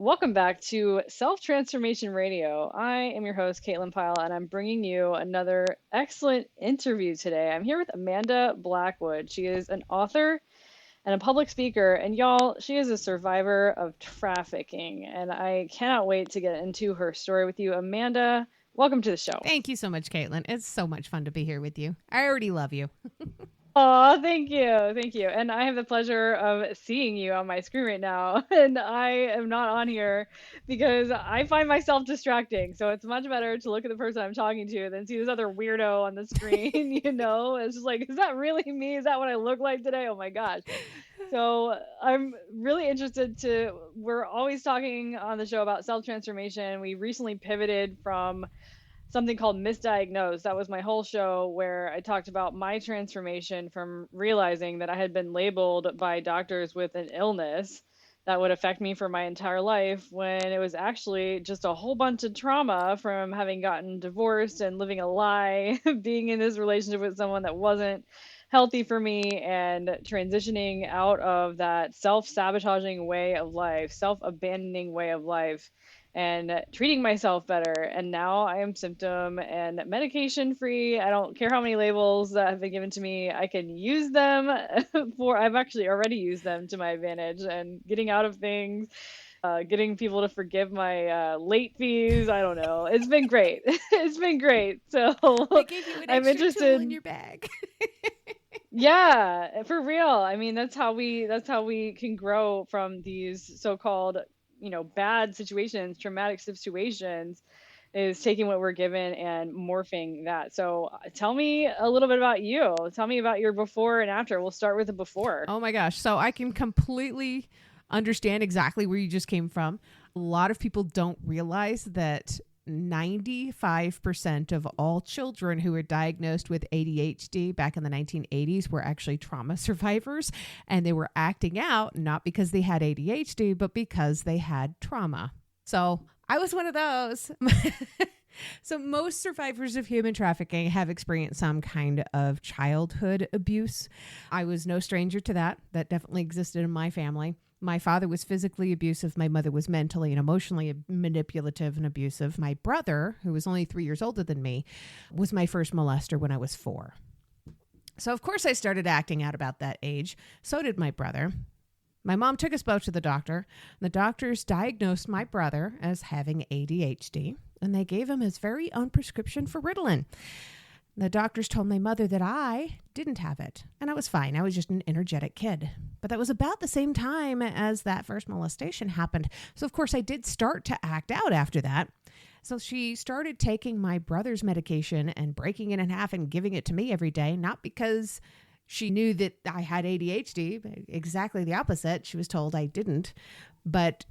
Welcome back to Self Transformation Radio. I am your host, Caitlin Pyle, and I'm bringing you another excellent interview today. I'm here with Amanda Blackwood. She is an author and a public speaker, and y'all, she is a survivor of trafficking, and I cannot wait to get into her story with you. Amanda, welcome to the show. Thank you so much, Caitlin. It's so much fun to be here with you. I already love you. Oh, thank you. Thank you. And I have the pleasure of seeing you on my screen right now. And I am not on here because I find myself distracting. So it's much better to look at the person I'm talking to than see this other weirdo on the screen, It's just like, is that really me? Is that what I look like today? Oh my gosh. So I'm really we're always talking on the show about self-transformation. We recently pivoted from something called Misdiagnosed. That was my whole show where I talked about my transformation from realizing that I had been labeled by doctors with an illness that would affect me for my entire life when it was actually just a whole bunch of trauma from having gotten divorced and living a lie, being in this relationship with someone that wasn't healthy for me, and transitioning out of that self-sabotaging way of life, self-abandoning way of life, and treating myself better. And now I am symptom and medication free. I don't care how many labels that have been given to me. I can use them I've actually already used them to my advantage and getting out of things, getting people to forgive my late fees. I don't know. It's been great. It's been great. So They gave you an I'm extra interested. tool in your bag. Yeah, for real. I mean, that's how we can grow from these so-called, bad situations, traumatic situations, is taking what we're given and morphing that. So tell me a little bit about you. Tell me about your before and after. We'll start with the before. Oh my gosh. So I can completely understand exactly where you just came from. A lot of people don't realize that 95% of all children who were diagnosed with ADHD back in the 1980s were actually trauma survivors, and they were acting out not because they had ADHD, but because they had trauma. So I was one of those. So most survivors of human trafficking have experienced some kind of childhood abuse. I was no stranger to that. That definitely existed in my family. My father was physically abusive. My mother was mentally and emotionally manipulative and abusive. My brother, who was only 3 years older than me, was my first molester when I was 4. So of course I started acting out about that age. So did my brother. My mom took us both to the doctor. The doctors diagnosed my brother as having ADHD, and they gave him his very own prescription for Ritalin. The doctors told my mother that I didn't have it, and I was fine. I was just an energetic kid. But that was about the same time as that first molestation happened. So, of course, I did start to act out after that. So she started taking my brother's medication and breaking it in half and giving it to me every day, not because she knew that I had ADHD, exactly the opposite. She was told I didn't, but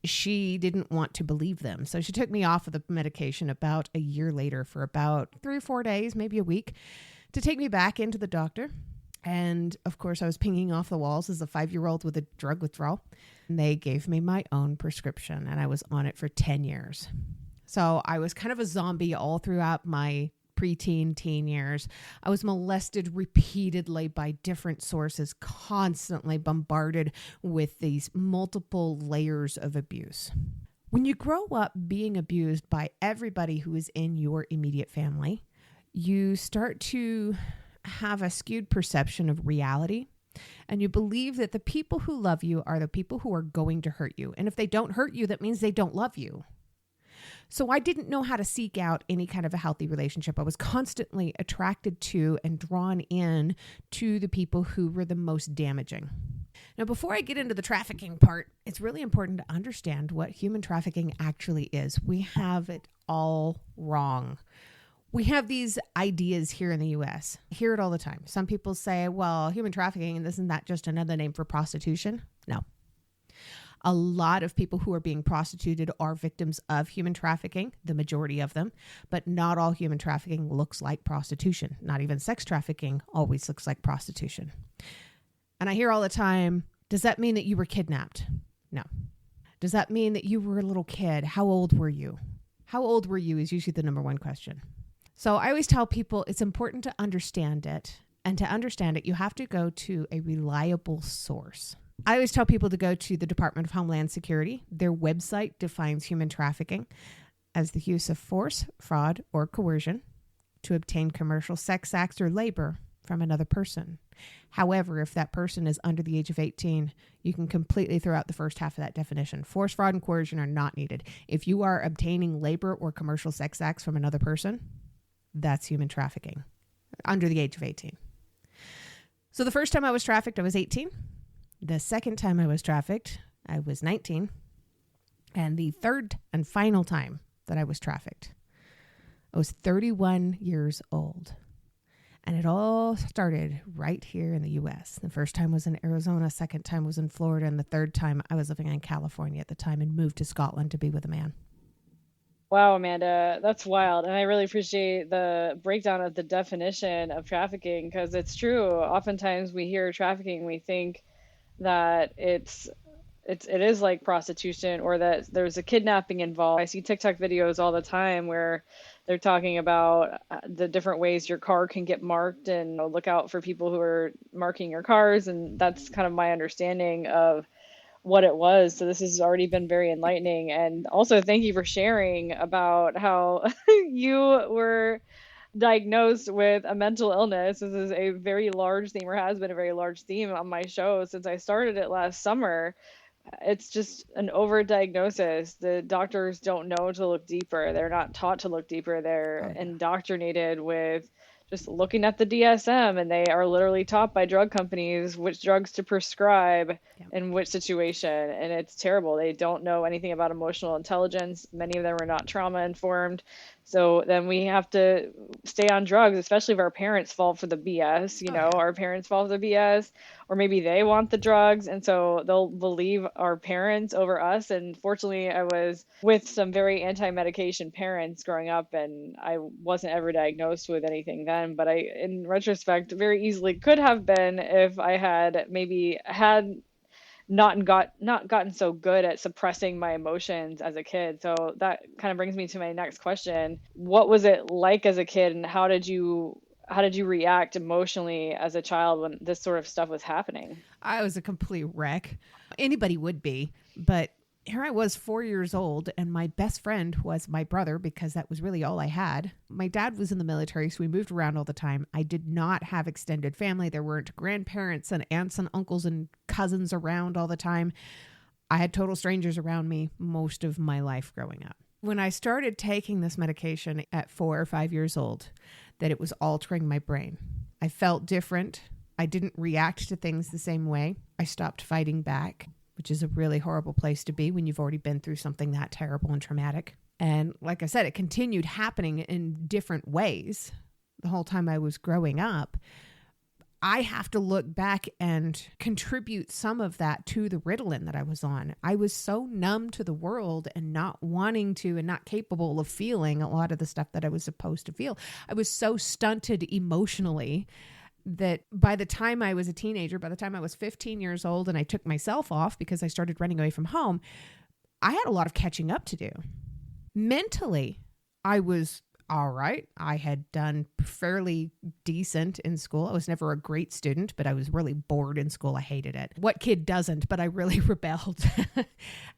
she didn't want to believe them. So she took me off of the medication about a year later for about 3 or 4 days, maybe a week, to take me back into the doctor. And of course, I was pinging off the walls as a 5-year-old with a drug withdrawal. And they gave me my own prescription, and I was on it for 10 years. So I was kind of a zombie all throughout my preteen, teen years. I was molested repeatedly by different sources, constantly bombarded with these multiple layers of abuse. When you grow up being abused by everybody who is in your immediate family, you start to have a skewed perception of reality, and you believe that the people who love you are the people who are going to hurt you. And if they don't hurt you, that means they don't love you. So I didn't know how to seek out any kind of a healthy relationship. I was constantly attracted to and drawn in to the people who were the most damaging. Now, before I get into the trafficking part, it's really important to understand what human trafficking actually is. We have it all wrong. We have these ideas here in the U.S. I hear it all the time. Some people say, well, human trafficking, isn't that just another name for prostitution? No. A lot of people who are being prostituted are victims of human trafficking, the majority of them, but not all human trafficking looks like prostitution. Not even sex trafficking always looks like prostitution. And I hear all the time, does that mean that you were kidnapped? No. Does that mean that you were a little kid? How old were you? How old were you is usually the number one question. So I always tell people it's important to understand it. And to understand it, you have to go to a reliable source. I always tell people to go to the Department of Homeland Security. Their website defines human trafficking as the use of force, fraud, or coercion to obtain commercial sex acts or labor from another person. However, if that person is under the age of 18, you can completely throw out the first half of that definition. Force, fraud, and coercion are not needed. If you are obtaining labor or commercial sex acts from another person, that's human trafficking under the age of 18. So the first time I was trafficked, I was 18. The second time I was trafficked, I was 19. And the third and final time that I was trafficked, I was 31 years old. And it all started right here in the U.S. The first time was in Arizona, second time was in Florida, and the third time I was living in California at the time and moved to Scotland to be with a man. Wow, Amanda, that's wild. And I really appreciate the breakdown of the definition of trafficking because it's true. Oftentimes we hear trafficking, we think that it is like prostitution or that there's a kidnapping involved. I see TikTok videos all the time where they're talking about the different ways your car can get marked and look out for people who are marking your cars. And that's kind of my understanding of what it was. So this has already been very enlightening. And also thank you for sharing about how you were diagnosed with a mental illness. This is a very large theme, or has been a very large theme on my show since I started it last summer. It's just an overdiagnosis. The doctors don't know to look deeper. They're not taught to look deeper. They're indoctrinated with just looking at the DSM, and they are literally taught by drug companies which drugs to prescribe in which situation. And it's terrible. They don't know anything about emotional intelligence. Many of them are not trauma informed. So then we have to stay on drugs, especially if our parents fall for the BS, our parents fall for the BS, or maybe they want the drugs. And so they'll believe our parents over us. And fortunately, I was with some very anti-medication parents growing up, and I wasn't ever diagnosed with anything then. But I, in retrospect, very easily could have been if I had maybe had not gotten so good at suppressing my emotions as a kid. So that kind of brings me to my next question. What was it like as a kid, and how did you react emotionally as a child when this sort of stuff was happening? I was a complete wreck. Anybody would be, but here I was 4 years old, and my best friend was my brother because that was really all I had. My dad was in the military, so we moved around all the time. I did not have extended family. There weren't grandparents and aunts and uncles and cousins around all the time. I had total strangers around me most of my life growing up. When I started taking this medication at 4 or 5 years old, that it was altering my brain. I felt different. I didn't react to things the same way. I stopped fighting back, which is a really horrible place to be when you've already been through something that terrible and traumatic. And like I said, it continued happening in different ways the whole time I was growing up. I have to look back and contribute some of that to the Ritalin that I was on. I was so numb to the world and not wanting to and not capable of feeling a lot of the stuff that I was supposed to feel. I was so stunted emotionally that by the time I was a teenager, by the time I was 15 years old and I took myself off because I started running away from home, I had a lot of catching up to do. Mentally, I was all right. I had done fairly decent in school. I was never a great student, but I was really bored in school. I hated it. What kid doesn't? But I really rebelled.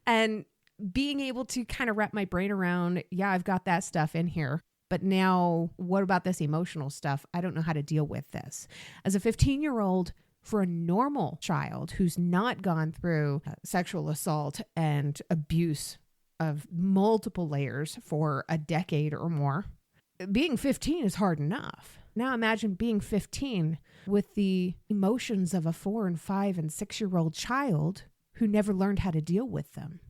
And being able to kind of wrap my brain around, yeah, I've got that stuff in here. But now what about this emotional stuff? I don't know how to deal with this. As a 15-year-old, for a normal child who's not gone through sexual assault and abuse of multiple layers for a decade or more, being 15 is hard enough. Now imagine being 15 with the emotions of a 4 and 5 and 6-year-old child who never learned how to deal with them.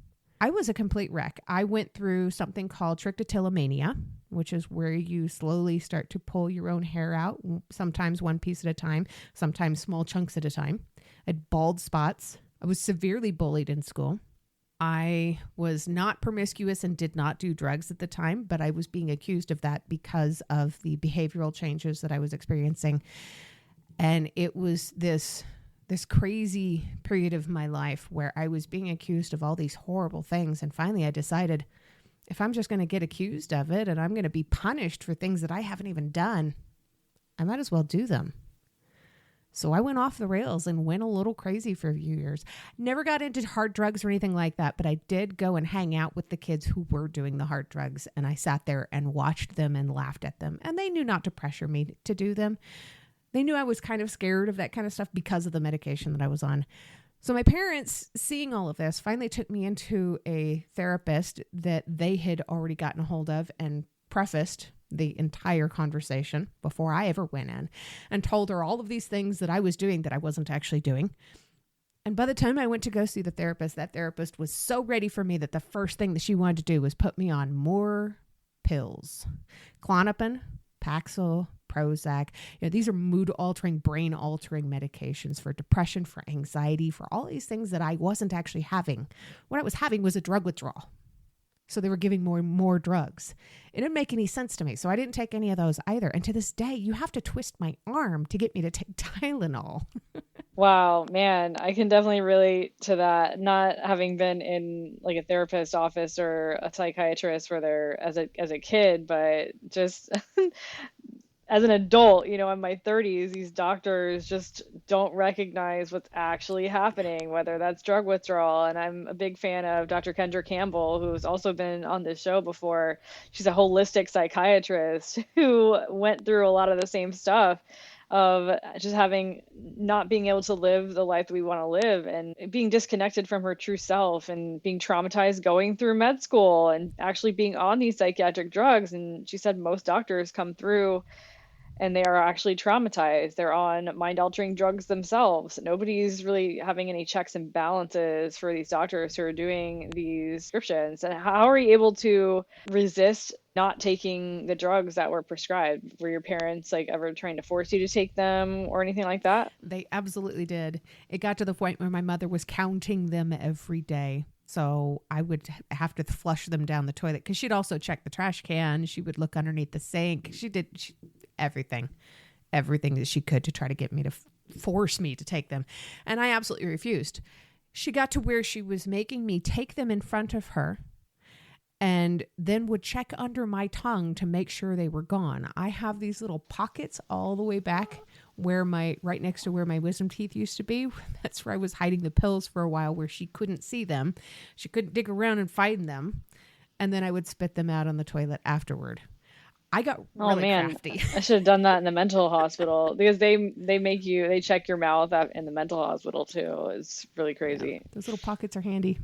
I was a complete wreck. I went through something called trichotillomania, which is where you slowly start to pull your own hair out, sometimes one piece at a time, sometimes small chunks at a time. I had bald spots. I was severely bullied in school. I was not promiscuous and did not do drugs at the time, but I was being accused of that because of the behavioral changes that I was experiencing. And it was this crazy period of my life where I was being accused of all these horrible things. And finally I decided, if I'm just going to get accused of it and I'm going to be punished for things that I haven't even done, I might as well do them. So I went off the rails and went a little crazy for a few years. Never got into hard drugs or anything like that, but I did go and hang out with the kids who were doing the hard drugs. And I sat there and watched them and laughed at them. And they knew not to pressure me to do them. They knew I was kind of scared of that kind of stuff because of the medication that I was on. So my parents, seeing all of this, finally took me into a therapist that they had already gotten a hold of and prefaced the entire conversation before I ever went in and told her all of these things that I was doing that I wasn't actually doing. And by the time I went to go see the therapist, that therapist was so ready for me that the first thing that she wanted to do was put me on more pills. Klonopin, Paxil, Prozac. These are mood-altering, brain-altering medications for depression, for anxiety, for all these things that I wasn't actually having. What I was having was a drug withdrawal. So they were giving more drugs. It didn't make any sense to me. So I didn't take any of those either. And to this day, you have to twist my arm to get me to take Tylenol. Wow, man, I can definitely relate to that. Not having been in like a therapist office or a psychiatrist where they're as a kid, but just as an adult, in my 30s, these doctors just don't recognize what's actually happening, whether that's drug withdrawal. And I'm a big fan of Dr. Kendra Campbell, who's also been on this show before. She's a holistic psychiatrist who went through a lot of the same stuff of just not being able to live the life that we want to live and being disconnected from her true self and being traumatized going through med school and actually being on these psychiatric drugs. And she said most doctors come through and they are actually traumatized. They're on mind-altering drugs themselves. Nobody's really having any checks and balances for these doctors who are doing these prescriptions. And how are you able to resist not taking the drugs that were prescribed? Were your parents ever trying to force you to take them or anything like that? They absolutely did. It got to the point where my mother was counting them every day. So I would have to flush them down the toilet because she'd also check the trash can. She would look underneath the sink. She did everything that she could to try to get me to force me to take them. And I absolutely refused. She got to where she was making me take them in front of her and then would check under my tongue to make sure they were gone. I have these little pockets all the way back right next to where my wisdom teeth used to be. That's where I was hiding the pills for a while where she couldn't see them. She couldn't dig around and find them. And then I would spit them out on the toilet afterward. I got really crafty. I should have done that in the mental hospital because they check your mouth in the mental hospital too. It's really crazy. Yeah, those little pockets are handy.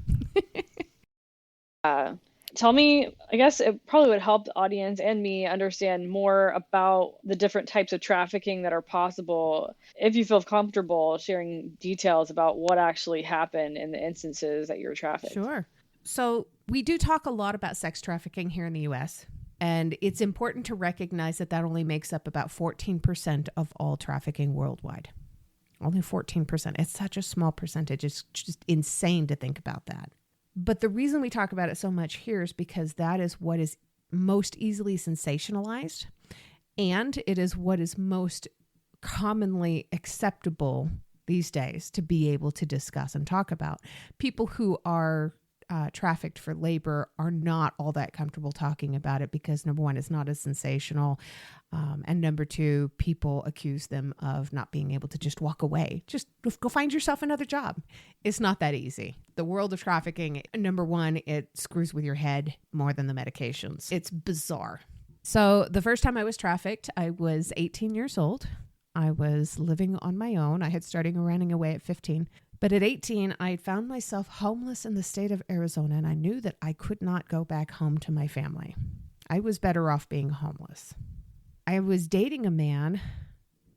Tell me, I guess it probably would help the audience and me understand more about the different types of trafficking that are possible. If you feel comfortable sharing details about what actually happened in the instances that you're trafficked. Sure. So we do talk a lot about sex trafficking here in the U.S., and it's important to recognize that only makes up about 14% of all trafficking worldwide. Only 14%. It's such a small percentage. It's just insane to think about that. But the reason we talk about it so much here is because that is what is most easily sensationalized, and it is what is most commonly acceptable these days to be able to discuss and talk about. People who are trafficked for labor are not all that comfortable talking about it because, number one, it's not as sensational. And number two, people accuse them of not being able to just walk away. Just go find yourself another job. It's not that easy. The world of trafficking, number one, it screws with your head more than the medications. It's bizarre. So the first time I was trafficked, I was 18 years old. I was living on my own. I had started running away at 15. But at 18, I had found myself homeless in the state of Arizona, and I knew that I could not go back home to my family. I was better off being homeless. I was dating a man,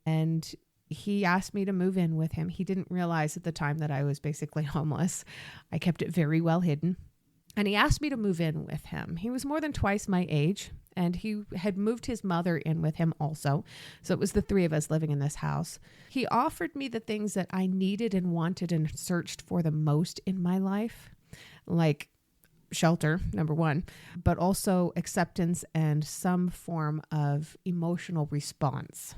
and he asked me to move in with him. He didn't realize at the time that I was basically homeless. I kept it very well hidden. And he asked me to move in with him. He was more than twice my age, and he had moved his mother in with him also. So it was the three of us living in this house. He offered me the things that I needed and wanted and searched for the most in my life, like shelter, number one, but also acceptance and some form of emotional response.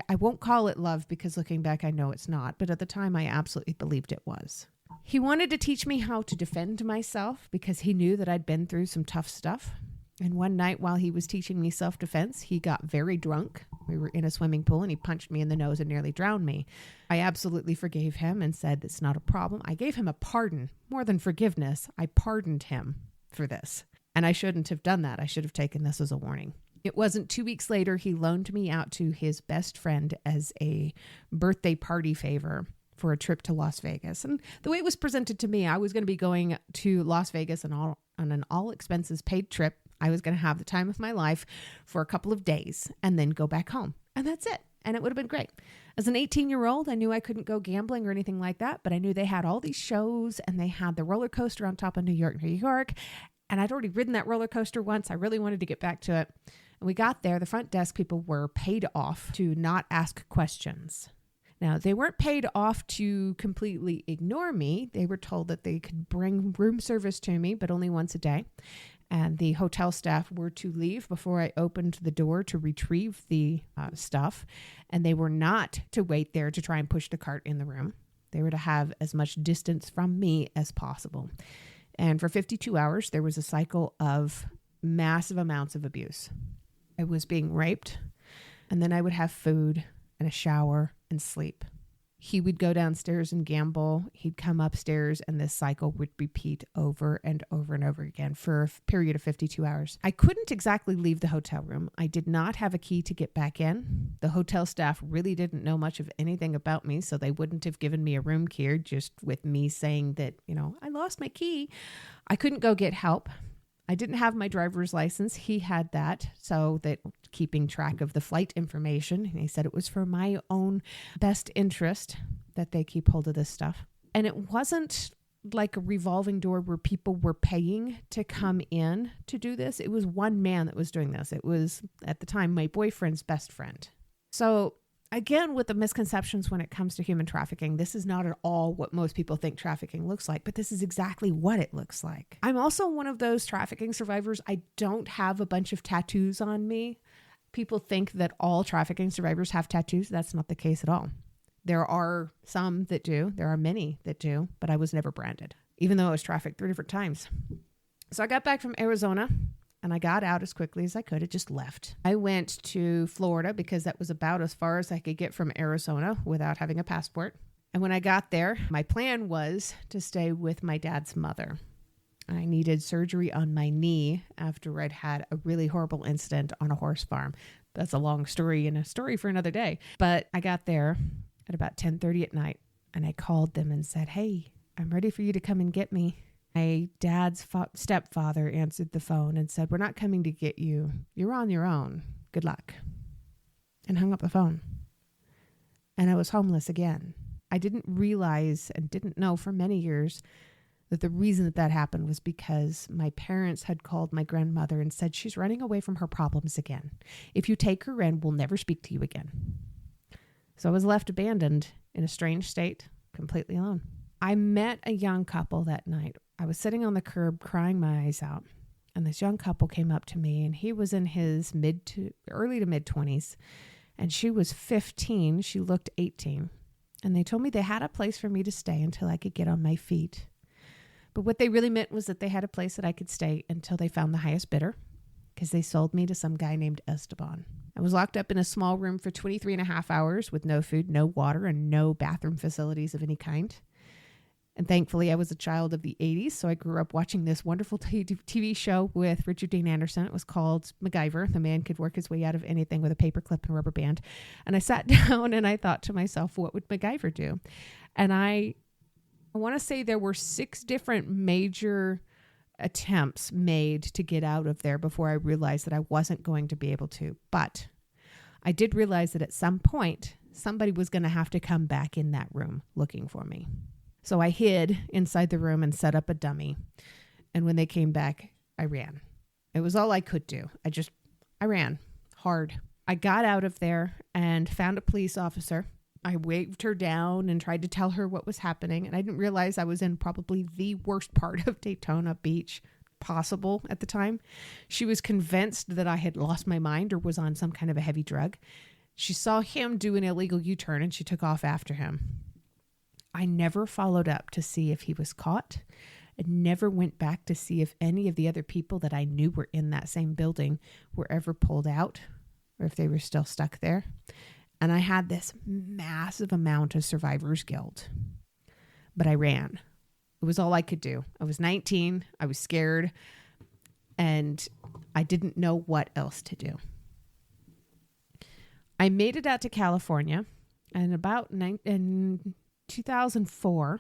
I won't call it love because looking back, I know it's not. But at the time, I absolutely believed it was. He wanted to teach me how to defend myself because he knew that I'd been through some tough stuff. And one night while he was teaching me self-defense, he got very drunk. We were in a swimming pool and he punched me in the nose and nearly drowned me. I absolutely forgave him and said, it's not a problem. I gave him a pardon. More than forgiveness, I pardoned him for this. And I shouldn't have done that. I should have taken this as a warning. It wasn't 2 weeks later, he loaned me out to his best friend as a birthday party favor for a trip to Las Vegas. And the way it was presented to me, I was going to be going to Las Vegas on an all expenses paid trip. I was going to have the time of my life for a couple of days and then go back home. And that's it. And it would have been great. As an 18-year-old, I knew I couldn't go gambling or anything like that, but I knew they had all these shows and they had the roller coaster on top of New York, New York. And I'd already ridden that roller coaster once. I really wanted to get back to it. And we got there. The front desk people were paid off to not ask questions. Now, they weren't paid off to completely ignore me. They were told that they could bring room service to me, but only once a day. And the hotel staff were to leave before I opened the door to retrieve the stuff. And they were not to wait there to try and push the cart in the room. They were to have as much distance from me as possible. And for 52 hours, there was a cycle of massive amounts of abuse. I was being raped, and then I would have food and a shower and sleep. He would go downstairs and gamble. He'd come upstairs, and this cycle would repeat over and over and over again for a period of 52 hours. I couldn't exactly leave the hotel room. I did not have a key to get back in. The hotel staff really didn't know much of anything about me, so they wouldn't have given me a room key just with me saying that, I lost my key. I couldn't go get help. I didn't have my driver's license. He had that, so that keeping track of the flight information. And he said it was for my own best interest that they keep hold of this stuff. And it wasn't like a revolving door where people were paying to come in to do this. It was one man that was doing this. It was, at the time, my boyfriend's best friend. So again, with the misconceptions when it comes to human trafficking, this is not at all what most people think trafficking looks like, but this is exactly what it looks like. I'm also one of those trafficking survivors. I don't have a bunch of tattoos on me. People think that all trafficking survivors have tattoos. That's not the case at all. There are some that do. There are many that do, but I was never branded, even though I was trafficked 3 different times. So I got back from Arizona. And I got out as quickly as I could. It just left. I went to Florida because that was about as far as I could get from Arizona without having a passport. And when I got there, my plan was to stay with my dad's mother. I needed surgery on my knee after I'd had a really horrible incident on a horse farm. That's a long story and a story for another day. But I got there at about 10:30 at night and I called them and said, "Hey, I'm ready for you to come and get me." My dad's stepfather answered the phone and said, "We're not coming to get you. You're on your own. Good luck." And hung up the phone. And I was homeless again. I didn't realize and didn't know for many years that the reason that happened was because my parents had called my grandmother and said, "She's running away from her problems again. If you take her in, we'll never speak to you again." So I was left abandoned in a strange state, completely alone. I met a young couple that night. I was sitting on the curb crying my eyes out, and this young couple came up to me, and he was in his early to mid 20s, and she was 15. She looked 18, and they told me they had a place for me to stay until I could get on my feet. But what they really meant was that they had a place that I could stay until they found the highest bidder, because they sold me to some guy named Esteban. I was locked up in a small room for 23 and a half hours with no food, no water, and no bathroom facilities of any kind. And thankfully, I was a child of the 80s, so I grew up watching this wonderful TV show with Richard Dean Anderson. It was called MacGyver. The man could work his way out of anything with a paperclip and a rubber band. And I sat down and I thought to myself, what would MacGyver do? And I want to say there were 6 different major attempts made to get out of there before I realized that I wasn't going to be able to. But I did realize that at some point, somebody was going to have to come back in that room looking for me. So I hid inside the room and set up a dummy. And when they came back, I ran. It was all I could do. I ran hard. I got out of there and found a police officer. I waved her down and tried to tell her what was happening. And I didn't realize I was in probably the worst part of Daytona Beach possible at the time. She was convinced that I had lost my mind or was on some kind of a heavy drug. She saw him do an illegal U-turn and she took off after him. I never followed up to see if he was caught. and never went back to see if any of the other people that I knew were in that same building were ever pulled out or if they were still stuck there. And I had this massive amount of survivor's guilt. But I ran. It was all I could do. I was 19. I was scared. And I didn't know what else to do. I made it out to California. And in 2004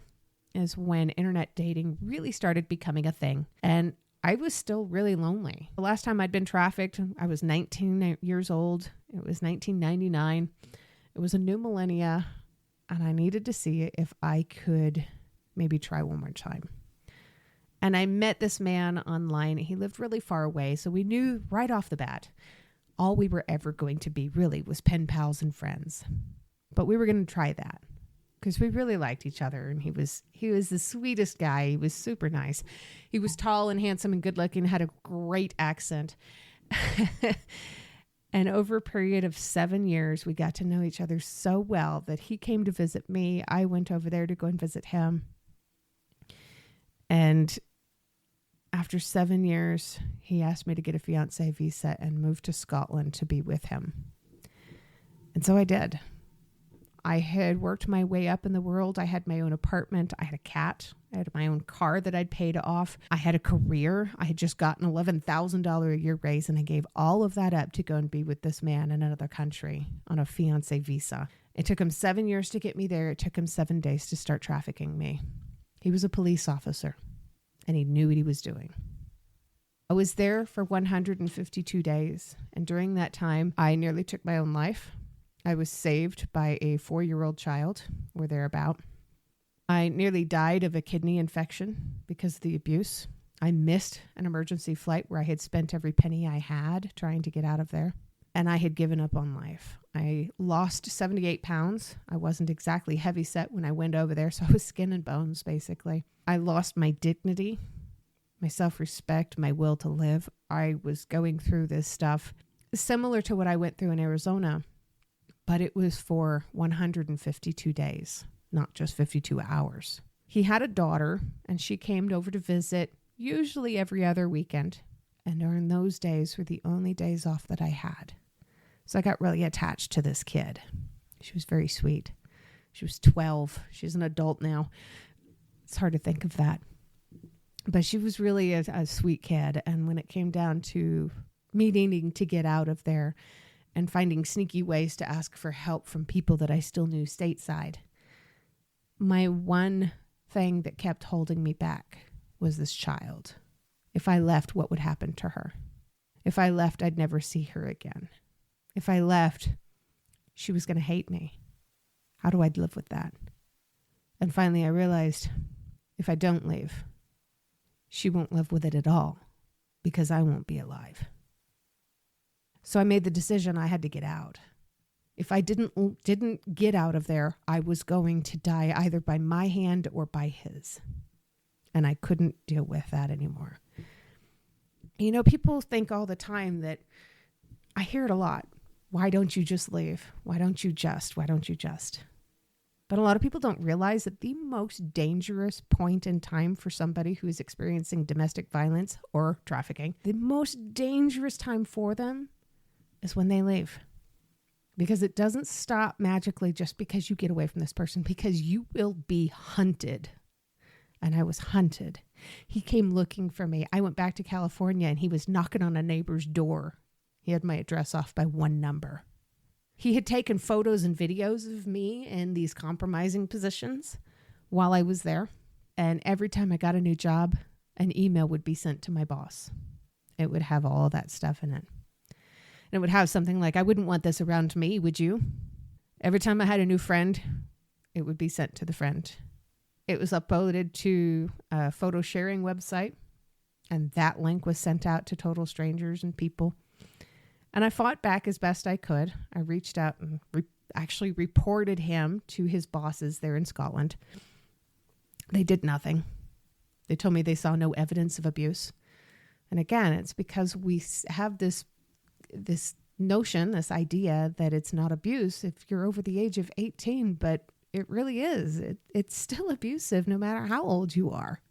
is when internet dating really started becoming a thing. And I was still really lonely. The last time I'd been trafficked, I was 19 years old. It was 1999. It was a new millennia. And I needed to see if I could maybe try one more time. And I met this man online. He lived really far away. So we knew right off the bat, all we were ever going to be really was pen pals and friends. But we were going to try that because we really liked each other. And he was the sweetest guy. He was super nice. He was tall and handsome and good looking, had a great accent. And over a period of 7 years, we got to know each other so well that he came to visit me. I went over there to go and visit him. And after 7 years, he asked me to get a fiancé visa and move to Scotland to be with him. And so I did. I had worked my way up in the world. I had my own apartment. I had a cat. I had my own car that I'd paid off. I had a career. I had just gotten an $11,000 a year raise, and I gave all of that up to go and be with this man in another country on a fiancé visa. It took him 7 years to get me there. It took him 7 days to start trafficking me. He was a police officer, and he knew what he was doing. I was there for 152 days, and during that time, I nearly took my own life. I was saved by a 4-year-old child, or thereabout. I nearly died of a kidney infection because of the abuse. I missed an emergency flight where I had spent every penny I had trying to get out of there, and I had given up on life. I lost 78 pounds. I wasn't exactly heavy set when I went over there, so I was skin and bones, basically. I lost my dignity, my self-respect, my will to live. I was going through this stuff similar to what I went through in Arizona, but it was for 152 days, not just 52 hours. He had a daughter, and she came over to visit usually every other weekend. And during those days were the only days off that I had. So I got really attached to this kid. She was very sweet. She was 12. She's an adult now. It's hard to think of that. But she was really a sweet kid. And when it came down to me needing to get out of there and finding sneaky ways to ask for help from people that I still knew stateside, my one thing that kept holding me back was this child. If I left, what would happen to her? If I left, I'd never see her again. If I left, she was going to hate me. How do I live with that? And finally, I realized if I don't leave, she won't live with it at all because I won't be alive. So I made the decision I had to get out. If I didn't get out of there, I was going to die either by my hand or by his. And I couldn't deal with that anymore. You know, people think all the time that, I hear it a lot. Why don't you just leave? Why don't you just? But a lot of people don't realize that the most dangerous point in time for somebody who is experiencing domestic violence or trafficking, the most dangerous time for them is when they leave. Because it doesn't stop magically just because you get away from this person, because you will be hunted. And I was hunted. He came looking for me. I went back to California and he was knocking on a neighbor's door. He had my address off by one number. He had taken photos and videos of me in these compromising positions while I was there. And every time I got a new job, an email would be sent to my boss. It would have all that stuff in it. And it would have something like, I wouldn't want this around me, would you? Every time I had a new friend, it would be sent to the friend. It was uploaded to a photo sharing website, and that link was sent out to total strangers and people. And I fought back as best I could. I reached out and actually reported him to his bosses there in Scotland. They did nothing. They told me they saw no evidence of abuse. And again, it's because we have this notion, this idea that it's not abuse if you're over the age of 18, but it really is. It's still abusive no matter how old you are.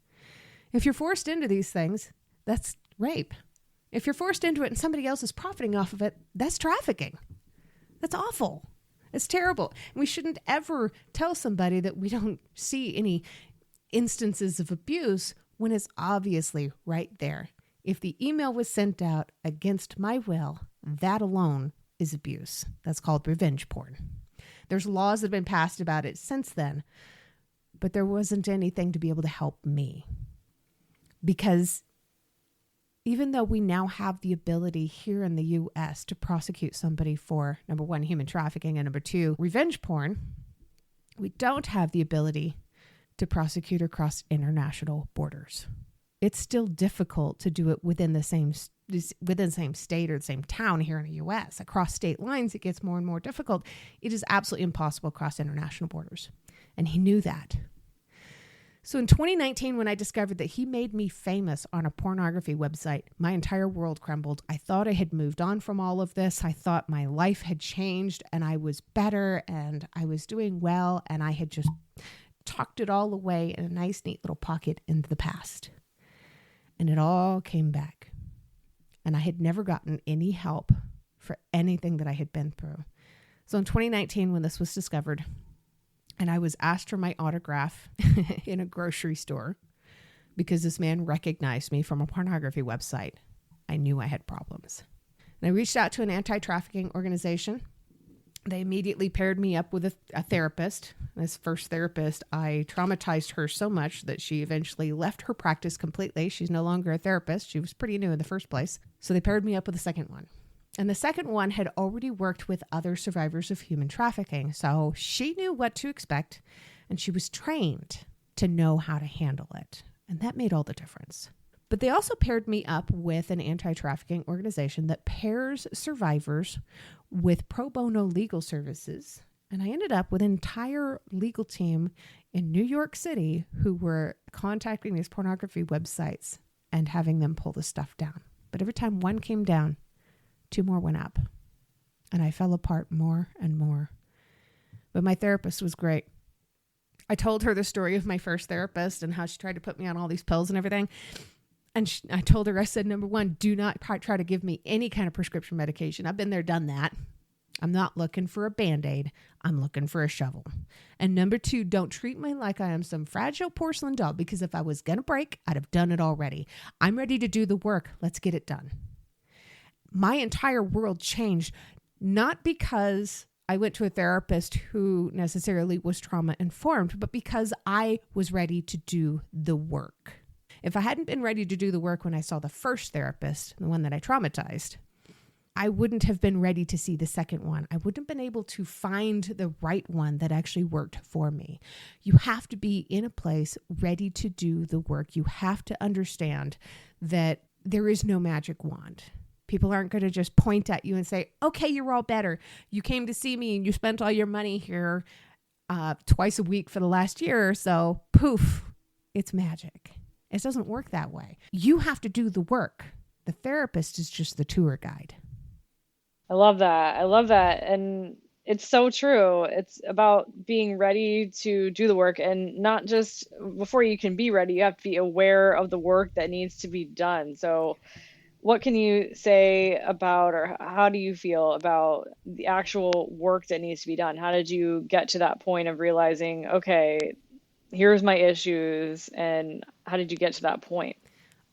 If you're forced into these things, that's rape. If you're forced into it and somebody else is profiting off of it, that's trafficking. That's awful. It's terrible. And we shouldn't ever tell somebody that we don't see any instances of abuse when it's obviously right there. If the email was sent out against my will, that alone is abuse. That's called revenge porn. There's laws that have been passed about it since then, but there wasn't anything to be able to help me. Because even though we now have the ability here in the U.S. to prosecute somebody for, number one, human trafficking, and number two, revenge porn, we don't have the ability to prosecute across international borders. It's still difficult to do it within the same state or the same town here in the U.S. Across state lines, it gets more and more difficult. It is absolutely impossible across international borders. And he knew that. So in 2019, when I discovered that he made me famous on a pornography website, my entire world crumbled. I thought I had moved on from all of this. I thought my life had changed and I was better and I was doing well, and I had just tucked it all away in a nice, neat little pocket into the past. And it all came back. And I had never gotten any help for anything that I had been through. So in 2019, when this was discovered, and I was asked for my autograph in a grocery store because this man recognized me from a pornography website, I knew I had problems. And I reached out to an anti-trafficking organization. They immediately paired me up with a therapist. This first therapist, I traumatized her so much that she eventually left her practice completely. She's no longer a therapist. She was pretty new in the first place. So they paired me up with a second one. And the second one had already worked with other survivors of human trafficking. So she knew what to expect, and she was trained to know how to handle it. And that made all the difference. But they also paired me up with an anti-trafficking organization that pairs survivors with pro bono legal services. And I ended up with an entire legal team in New York City who were contacting these pornography websites and having them pull the stuff down. But every time one came down, two more went up. And I fell apart more and more. But my therapist was great. I told her the story of my first therapist and how she tried to put me on all these pills and everything. And I told her, I said, number one, do not try to give me any kind of prescription medication. I've been there, done that. I'm not looking for a Band-Aid. I'm looking for a shovel. And number two, don't treat me like I am some fragile porcelain doll, because if I was going to break, I'd have done it already. I'm ready to do the work. Let's get it done. My entire world changed, not because I went to a therapist who necessarily was trauma informed, but because I was ready to do the work. If I hadn't been ready to do the work when I saw the first therapist, the one that I traumatized, I wouldn't have been ready to see the second one. I wouldn't have been able to find the right one that actually worked for me. You have to be in a place ready to do the work. You have to understand that there is no magic wand. People aren't going to just point at you and say, okay, you're all better. You came to see me and you spent all your money here twice a week for the last year or so. Poof, it's magic. It doesn't work that way. You have to do the work. The therapist is just the tour guide. I love that. I love that. And it's so true. It's about being ready to do the work, and not just before you can be ready, you have to be aware of the work that needs to be done. So what can you say about, or how do you feel about the actual work that needs to be done? How did you get to that point of realizing, okay, here's my issues, and how did you get to that point?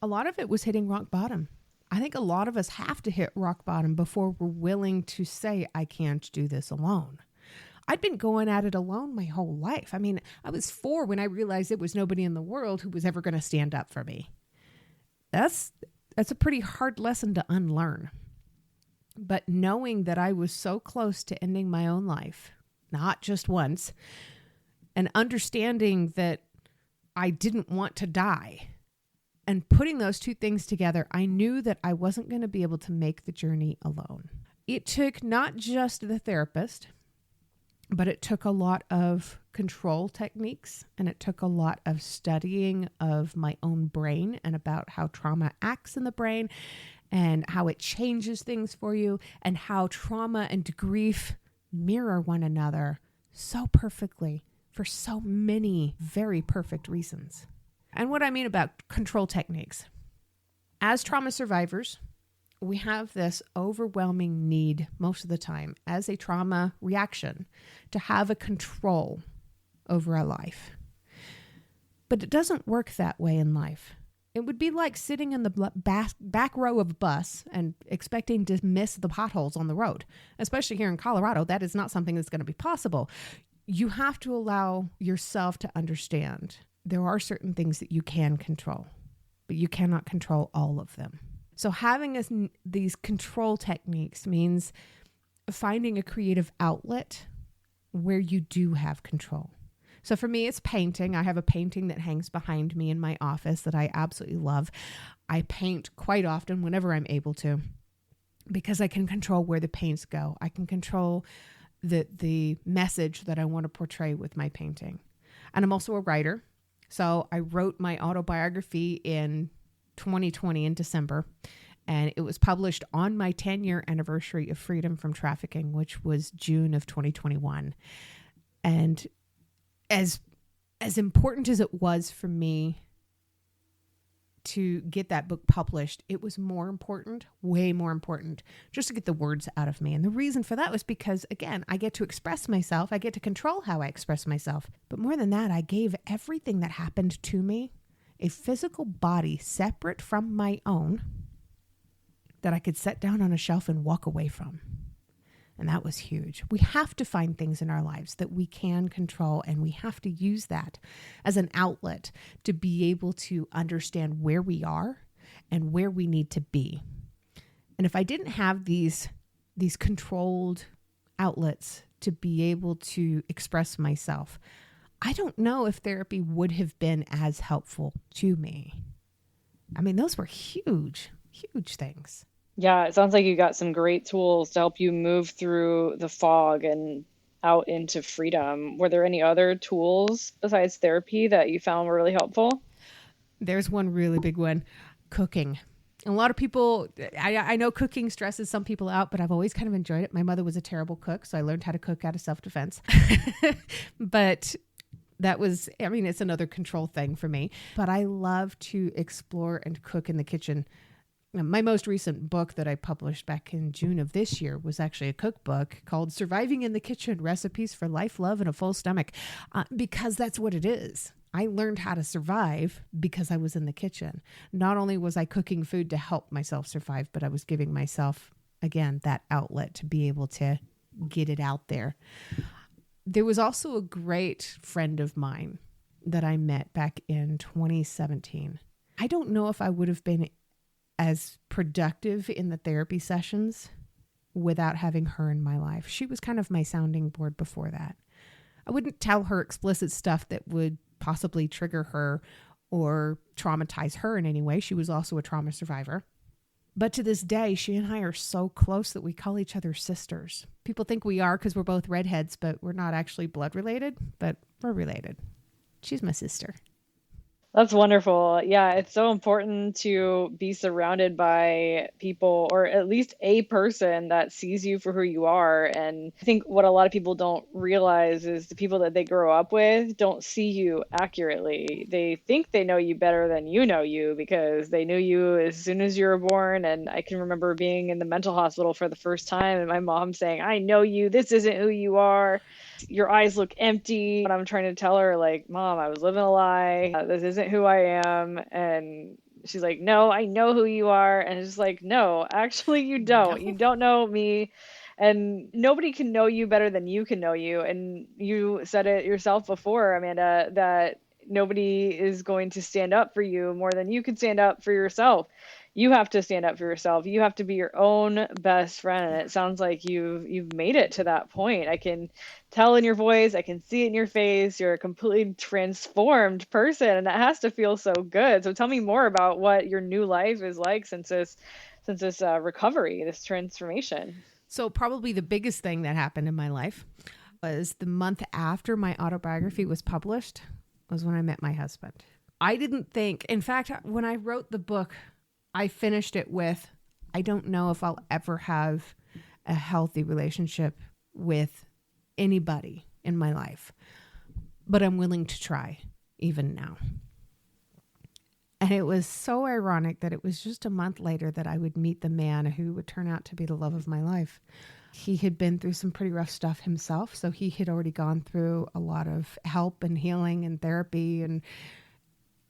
A lot of it was hitting rock bottom. I think a lot of us have to hit rock bottom before we're willing to say, I can't do this alone. I'd been going at it alone my whole life. I mean, I was 4 when I realized there was nobody in the world who was ever going to stand up for me. That's a pretty hard lesson to unlearn. But knowing that I was so close to ending my own life, not just once, and understanding that I didn't want to die, and putting those two things together, I knew that I wasn't going to be able to make the journey alone. It took not just the therapist, but it took a lot of control techniques, and it took a lot of studying of my own brain and about how trauma acts in the brain and how it changes things for you, and how trauma and grief mirror one another so perfectly for so many very perfect reasons. And what I mean about control techniques. As trauma survivors, we have this overwhelming need most of the time as a trauma reaction to have a control over our life. But it doesn't work that way in life. It would be like sitting in the back row of a bus and expecting to miss the potholes on the road. Especially here in Colorado, that is not something that's going to be possible. You have to allow yourself to understand there are certain things that you can control, but you cannot control all of them. So having these control techniques means finding a creative outlet where you do have control. So for me, it's painting. I have a painting that hangs behind me in my office that I absolutely love. I paint quite often whenever I'm able to because I can control where the paints go. I can control the message that I want to portray with my painting. And I'm also a writer. So I wrote my autobiography in 2020 in December, and it was published on my 10-year anniversary of freedom from trafficking, which was June of 2021. And as important as it was for me to get that book published, it was more important, way more important, just to get the words out of me. And the reason for that was because, again, I get to express myself. I get to control how I express myself. But more than that, I gave everything that happened to me a physical body separate from my own that I could set down on a shelf and walk away from. And that was huge. We have to find things in our lives that we can control, and we have to use that as an outlet to be able to understand where we are and where we need to be. And if I didn't have these controlled outlets to be able to express myself, I don't know if therapy would have been as helpful to me. I mean, those were huge, huge things. Yeah, it sounds like you got some great tools to help you move through the fog and out into freedom. Were there any other tools besides therapy that you found were really helpful? There's one really big one, cooking. A lot of people, I know cooking stresses some people out, but I've always kind of enjoyed it. My mother was a terrible cook, so I learned how to cook out of self-defense. But that was, I mean, it's another control thing for me. But I love to explore and cook in the kitchen. My most recent book that I published back in June of this year was actually a cookbook called Surviving in the Kitchen, Recipes for Life, Love, and a Full Stomach, because that's what it is. I learned how to survive because I was in the kitchen. Not only was I cooking food to help myself survive, but I was giving myself, again, that outlet to be able to get it out there. There was also a great friend of mine that I met back in 2017. I don't know if I would have been as productive in the therapy sessions without having her in my life. She was kind of my sounding board before that. I wouldn't tell her explicit stuff that would possibly trigger her or traumatize her in any way. She was also a trauma survivor. But to this day, she and I are so close that we call each other sisters. People think we are because we're both redheads, but we're not actually blood related, but we're related. She's my sister. That's wonderful. Yeah, it's so important to be surrounded by people, or at least a person that sees you for who you are. And I think what a lot of people don't realize is the people that they grow up with don't see you accurately. They think they know you better than you know you because they knew you as soon as you were born. And I can remember being in the mental hospital for the first time and my mom saying, "I know you. This isn't who you are. Your eyes look empty." And I'm trying to tell her, like, "Mom, I was living a lie. This isn't who I am." And she's like, "No, I know who you are." And it's just like, "No, actually you don't. You No. don't know me. And nobody can know you better than you can know you." And you said it yourself before, Amanda, that nobody is going to stand up for you more than you can stand up for yourself. You have to stand up for yourself. You have to be your own best friend. And it sounds like you've made it to that point. I can tell in your voice, I can see it in your face. You're a completely transformed person, and that has to feel so good. So tell me more about what your new life is like since this recovery, this transformation. So probably the biggest thing that happened in my life was the month after my autobiography was published was when I met my husband. I didn't think, in fact, when I wrote the book, I finished it with, I don't know if I'll ever have a healthy relationship with anybody in my life, but I'm willing to try even now. And it was so ironic that it was just a month later that I would meet the man who would turn out to be the love of my life. He had been through some pretty rough stuff himself, so he had already gone through a lot of help and healing and therapy, and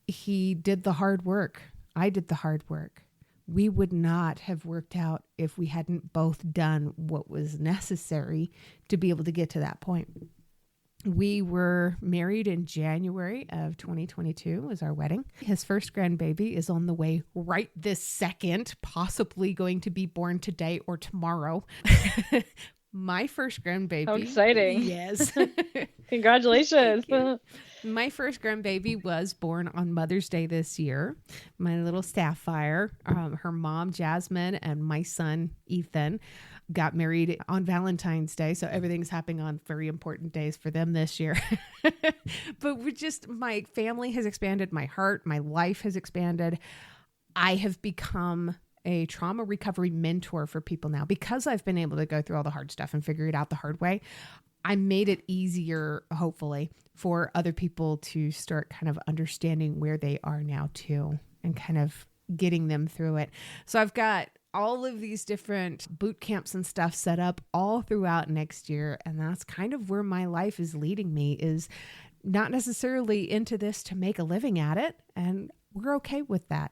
he did the hard work. I did the hard work. We would not have worked out if we hadn't both done what was necessary to be able to get to that point. We were married in January of 2022 was our wedding. His first grandbaby is on the way right this second, possibly going to be born today or tomorrow. My first grandbaby. How exciting. Yes. Congratulations. My first grandbaby was born on Mother's Day this year. My little sapphire, her mom, Jasmine, and my son, Ethan, got married on Valentine's Day. So everything's happening on very important days for them this year. But my family has expanded, my heart, my life has expanded. I have become a trauma recovery mentor for people now because I've been able to go through all the hard stuff and figure it out the hard way. I made it easier, hopefully, for other people to start kind of understanding where they are now too and kind of getting them through it. So I've got all of these different boot camps and stuff set up all throughout next year. And that's kind of where my life is leading me, is not necessarily into this to make a living at it. And we're okay with that,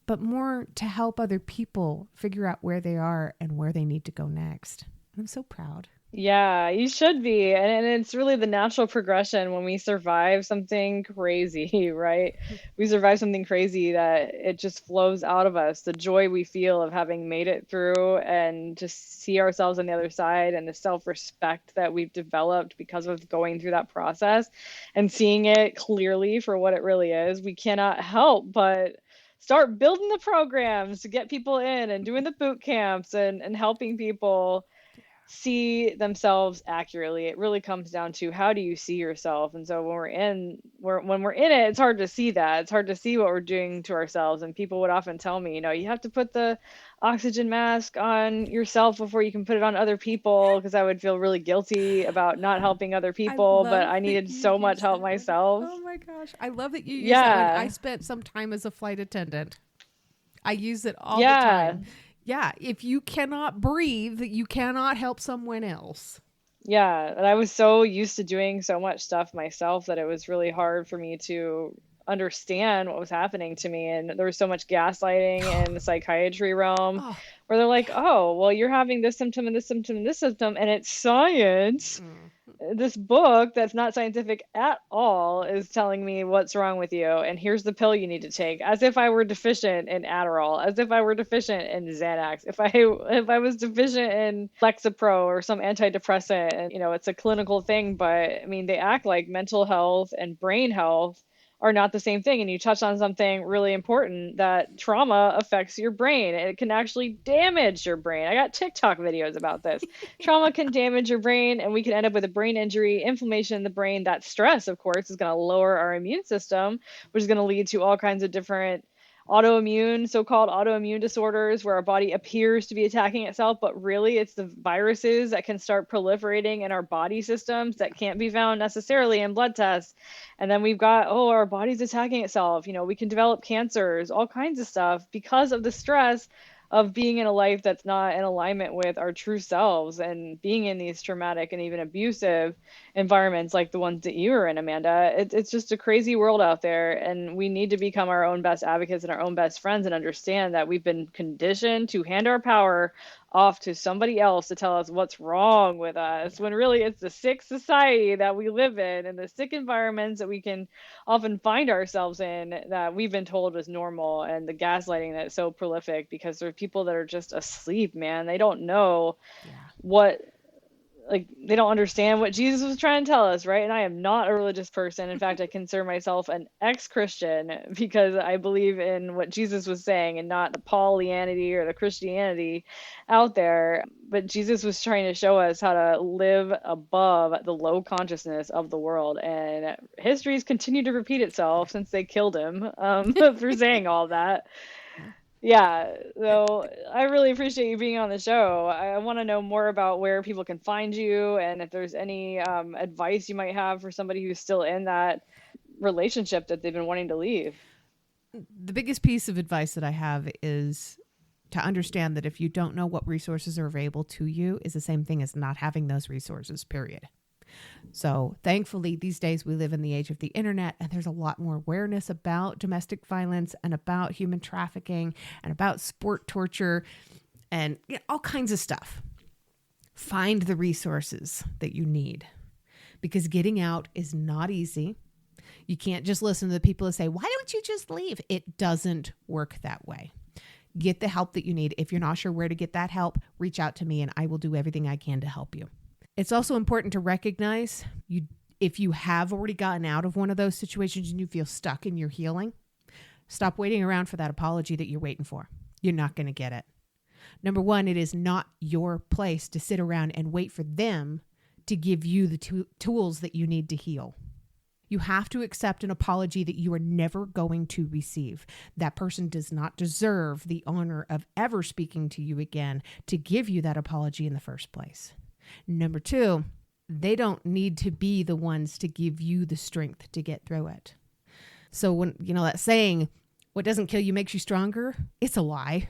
but more to help other people figure out where they are and where they need to go next. I'm so proud. Yeah, you should be. And it's really the natural progression when we survive something crazy, right? We survive something crazy that it just flows out of us. The joy we feel of having made it through and just see ourselves on the other side, and the self-respect that we've developed because of going through that process and seeing it clearly for what it really is. We cannot help but start building the programs to get people in and doing the boot camps and helping people see themselves accurately. It really comes down to, how do you see yourself? And so when we're in it, it's hard to see that. It's hard to see what we're doing to ourselves. And people would often tell me, you have to put the oxygen mask on yourself before you can put it on other people, because I would feel really guilty about not helping other people, but I needed so much help myself. Oh my gosh. I love that you use that one. I spent some time as a flight attendant. I use it all the time. Yeah, if you cannot breathe, you cannot help someone else. Yeah, and I was so used to doing so much stuff myself that it was really hard for me to understand what was happening to me. And there was so much gaslighting in the psychiatry realm where they're like, oh, well, you're having this symptom and this symptom and this symptom, and it's science. This book that's not scientific at all is telling me what's wrong with you, and here's the pill you need to take, as if I were deficient in Adderall, as if I were deficient in Xanax, if I was deficient in Lexapro or some antidepressant. And it's a clinical thing, but I mean, they act like mental health and brain health are not the same thing. And you touched on something really important, that trauma affects your brain. It can actually damage your brain. I got TikTok videos about this. Trauma can damage your brain, and we can end up with a brain injury, inflammation in the brain. That stress, of course, is going to lower our immune system, which is going to lead to all kinds of different so-called autoimmune disorders, where our body appears to be attacking itself, but really it's the viruses that can start proliferating in our body systems that can't be found necessarily in blood tests. And then we've got, our body's attacking itself. We can develop cancers, all kinds of stuff, because of the stress of being in a life that's not in alignment with our true selves, and being in these traumatic and even abusive environments like the ones that you were in, Amanda. It's just a crazy world out there, and we need to become our own best advocates and our own best friends, and understand that we've been conditioned to hand our power off to somebody else to tell us what's wrong with us, when really it's the sick society that we live in and the sick environments that we can often find ourselves in that we've been told was normal, and the gaslighting that's so prolific, because there are people that are just asleep, man. They don't know they don't understand what Jesus was trying to tell us, right? And I am not a religious person. In fact, I consider myself an ex-Christian, because I believe in what Jesus was saying and not the Paulianity or the Christianity out there. But Jesus was trying to show us how to live above the low consciousness of the world. And history's continued to repeat itself since they killed him for saying all that. Yeah, so I really appreciate you being on the show. I want to know more about where people can find you, and if there's any advice you might have for somebody who's still in that relationship that they've been wanting to leave. The biggest piece of advice that I have is to understand that if you don't know what resources are available to you is the same thing as not having those resources, period. So thankfully, these days we live in the age of the internet, and there's a lot more awareness about domestic violence and about human trafficking and about sport torture and all kinds of stuff. Find the resources that you need, because getting out is not easy. You can't just listen to the people who say, why don't you just leave? It doesn't work that way. Get the help that you need. If you're not sure where to get that help, reach out to me and I will do everything I can to help you. It's also important to recognize if you have already gotten out of one of those situations and you feel stuck in your healing, stop waiting around for that apology that you're waiting for. You're not going to get it. Number one, it is not your place to sit around and wait for them to give you the tools that you need to heal. You have to accept an apology that you are never going to receive. That person does not deserve the honor of ever speaking to you again to give you that apology in the first place. Number two, they don't need to be the ones to give you the strength to get through it. So when, that saying, what doesn't kill you makes you stronger, it's a lie.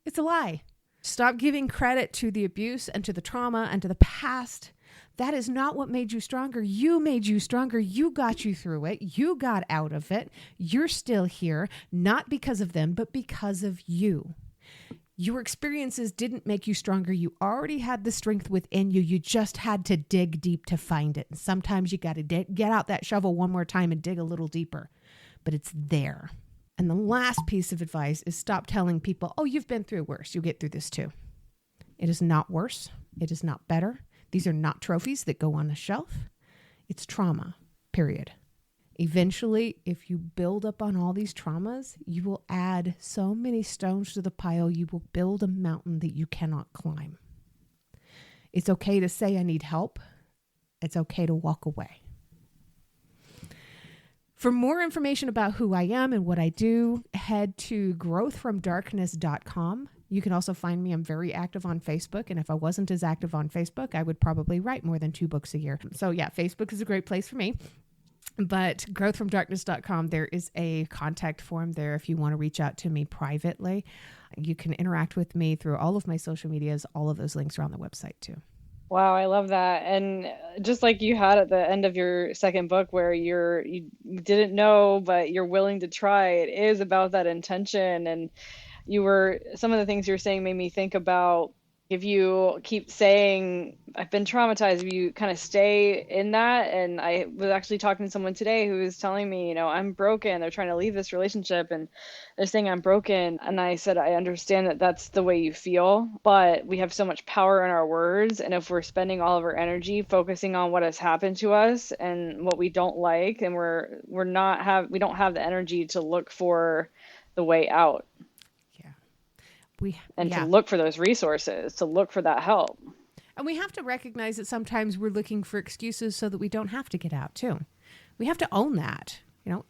It's a lie. Stop giving credit to the abuse and to the trauma and to the past. That is not what made you stronger. You made you stronger. You got you through it. You got out of it. You're still here, not because of them, but because of you. Your experiences didn't make you stronger. You already had the strength within you. You just had to dig deep to find it. And sometimes you got to get out that shovel one more time and dig a little deeper, but it's there. And the last piece of advice is stop telling people, oh, you've been through worse. You'll get through this too. It is not worse. It is not better. These are not trophies that go on a shelf. It's trauma, period. Eventually, if you build up on all these traumas, you will add so many stones to the pile, you will build a mountain that you cannot climb. It's okay to say, I need help. It's okay to walk away. For more information about who I am and what I do, head to growthfromdarkness.com. You can also find me. I'm very active on Facebook. And if I wasn't as active on Facebook, I would probably write more than 2 books a year. So yeah, Facebook is a great place for me. But growthfromdarkness.com, there is a contact form there if you want to reach out to me privately. You can interact with me through all of my social medias. All of those links are on the website too. Wow, I love that. And just like you had at the end of your second book where you didn't know, but you're willing to try, it is about that intention. And some of the things you were saying made me think about, if you keep saying, I've been traumatized, if you kind of stay in that. And I was actually talking to someone today who was telling me, I'm broken. They're trying to leave this relationship and they're saying I'm broken. And I said, I understand that that's the way you feel, but we have so much power in our words. And if we're spending all of our energy focusing on what has happened to us and what we don't like, and we don't have the energy to look for the way out. To look for those resources, to look for that help. And we have to recognize that sometimes we're looking for excuses so that we don't have to get out too. We have to own that.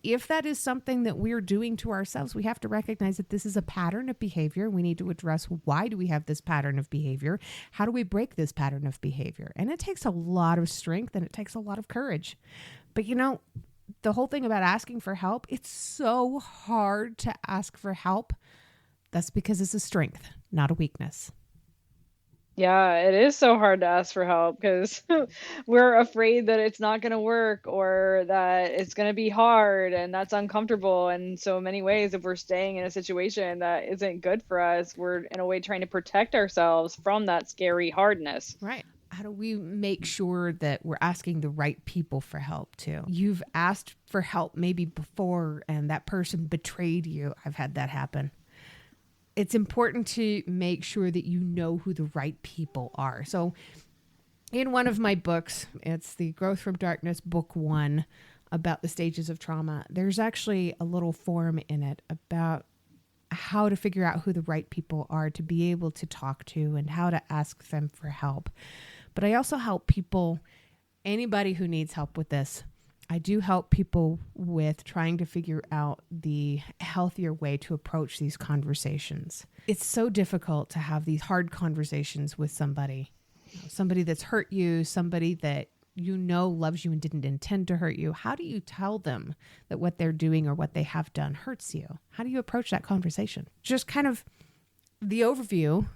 If that is something that we're doing to ourselves, we have to recognize that this is a pattern of behavior. We need to address, why do we have this pattern of behavior? How do we break this pattern of behavior? And it takes a lot of strength and it takes a lot of courage. But the whole thing about asking for help, it's so hard to ask for help. That's because it's a strength, not a weakness. Yeah, it is so hard to ask for help because we're afraid that it's not going to work or that it's going to be hard and that's uncomfortable. And so many ways, if we're staying in a situation that isn't good for us, we're in a way trying to protect ourselves from that scary hardness. Right. How do we make sure that we're asking the right people for help too? You've asked for help maybe before and that person betrayed you. I've had that happen. It's important to make sure that you know who the right people are. So in one of my books, it's the Growth from Darkness, book 1, about the stages of trauma. There's actually a little form in it about how to figure out who the right people are to be able to talk to and how to ask them for help. But I also help people, anybody who needs help with this. I do help people with trying to figure out the healthier way to approach these conversations. It's so difficult to have these hard conversations with somebody that's hurt you, somebody that you know loves you and didn't intend to hurt you, how do you tell them that what they're doing or what they have done hurts you? How do you approach that conversation? Just kind of the overview,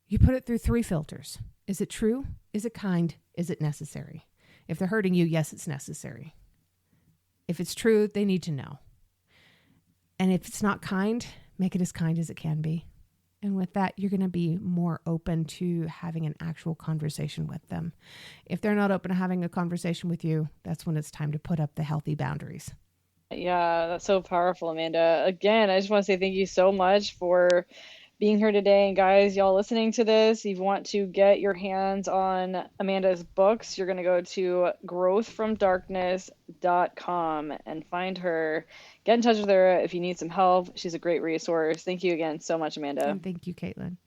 you put it through 3 filters. Is it true? Is it kind? Is it necessary? If they're hurting you, yes, it's necessary. If it's true, they need to know. And if it's not kind, make it as kind as it can be. And with that, you're going to be more open to having an actual conversation with them. If they're not open to having a conversation with you, that's when it's time to put up the healthy boundaries. Yeah, that's so powerful, Amanda. Again, I just want to say thank you so much for being here today. And guys, y'all listening to this, if you want to get your hands on Amanda's books, you're going to go to growthfromdarkness.com and find her. Get in touch with her if you need some help. She's a great resource. Thank you again so much, Amanda. And thank you, Caitlin.